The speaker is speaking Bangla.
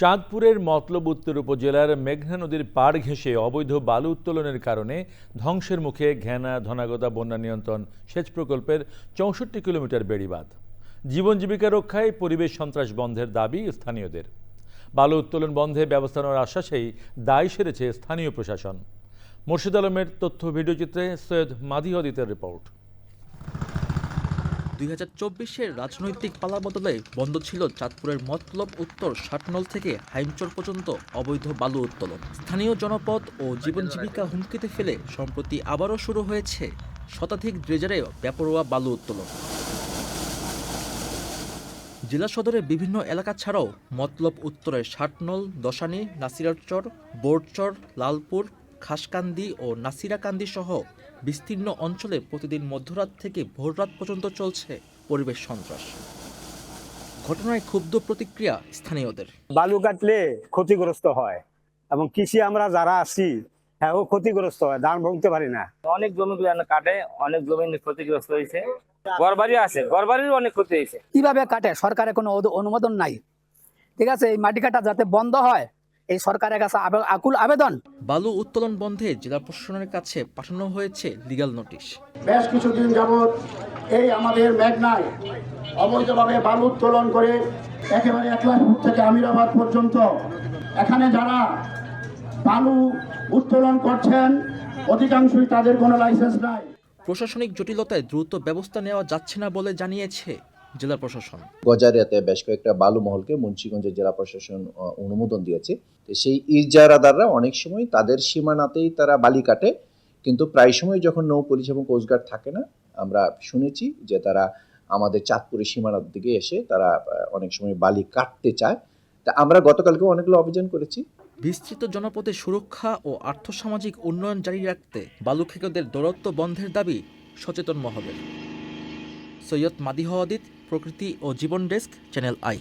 চাঁদপুরের মতলব উত্তর উপজেলার মেঘনা নদীর পাড় ঘেঁষে অবৈধ বালু উত্তোলনের কারণে ধ্বংসের মুখে ঘেনা ধনাগদা বন্যা নিয়ন্ত্রণ সেচ প্রকল্পের ৬৪ কিলোমিটার বেড়িবাঁধ। জীবন জীবিকা রক্ষায় পরিবেশ সন্ত্রাস বন্ধের দাবি স্থানীয়দের। বালু উত্তোলন বন্ধে ব্যবস্থা নেওয়ার আশ্বাসেই দায় সেরেছে স্থানীয় প্রশাসন। মোর্শেদ আলমের তথ্য ভিডিওচিত্রে সৈয়দ মাদি হদিতের রিপোর্ট। ২০২৪-এর রাজনৈতিক পালাবদলে বন্ধ ছিল চাঁদপুরের মতলব উত্তর ষাটনল থেকে হাইমচর পর্যন্ত অবৈধ বালু উত্তোলন। স্থানীয় জনপদ ও জীবন জীবিকা হুমকিতে ফেলে সম্প্রতি আবারও শুরু হয়েছে শতাধিক ড্রেজারে বেপরোয়া বালু উত্তোলন। জেলা সদরের বিভিন্ন এলাকা ছাড়াও মতলব উত্তরের ষাটনল, দশানী, নাসিরাচর, বোরচর, লালপুর, খাসকান্দি ও নাসিরাকান্দি সহ বিস্তীর্ণ অঞ্চলে প্রতিদিন মধ্যরাত থেকে ভোররাত পর্যন্ত চলছে পরিবেশ সন্ত্রাস। ঘটনায় ক্ষুব্ধ প্রতিক্রিয়া স্থানীয়দের। বালু কাটলে ক্ষতিগ্রস্ত হয় এবং কৃষি আমরা যারা আছি হ্যাঁ ও ক্ষতিগ্রস্ত হয়, ধান ভাঙতে পারি না। অনেক জমিগুলো কাটে, অনেক জমি ক্ষতিগ্রস্ত হয়েছে, ঘরবাড়ি আছে, ঘরবাড়ির অনেক ক্ষতি হয়েছে। কিভাবে কাটে সরকারের কোনো অনুমোদন নাই, ঠিক আছে। এই মাটি কাটা যাতে বন্ধ হয় এই সরকারের কাছে আকুল আবেদন। বালু উত্তোলন বন্ধে জেলা প্রশাসনের কাছে পাঠানো হয়েছে লিগ্যাল নোটিশ। বেশ কিছুদিন যাবৎ এই আমাদের মেঘনায় অবৈধভাবে বালু উত্তোলন করে একেবারে একলাখপুর থেকে আমিরাবাদ পর্যন্ত এখানে যারা বালু উত্তোলন করছেন অধিকাংশই তাদের কোনো লাইসেন্স নাই। প্রশাসনিক জটিলতায় দ্রুত ব্যবস্থা নেওয়া যাচ্ছে না বলে জানিয়েছে জেলা প্রশাসন। গজারিয়াতে বেশ কয়েকটা বালু মহলকে মুন্সিগঞ্জের জেলা প্রশাসন অনুমোদন দিয়েছে। তো সেই ইজারাদাররা অনেক সময় তাদের সীমানাতেই তারা বালি কাটে, কিন্তু প্রায় সময় যখন নৌ পুলিশ এবং কোস্টগার্ড থাকে না, আমরা শুনেছি যে তারা আমাদের চাঁদপুরের সীমানার দিকে এসে তারা অনেক সময় বালি কাটতে চায়। তা আমরা গতকালকে অনেকগুলো অভিযান করেছি। বিস্তৃত জনপদে সুরক্ষা ও আর্থসামাজিক উন্নয়ন জারি রাখতে বালু খেকোদের দৌরত্ব বন্ধের দাবি সচেতন মহলের। সৈয়দ মাদি হওয়াদিত, প্রকৃতি ও জীবন ডেস্ক, চ্যানেল আই।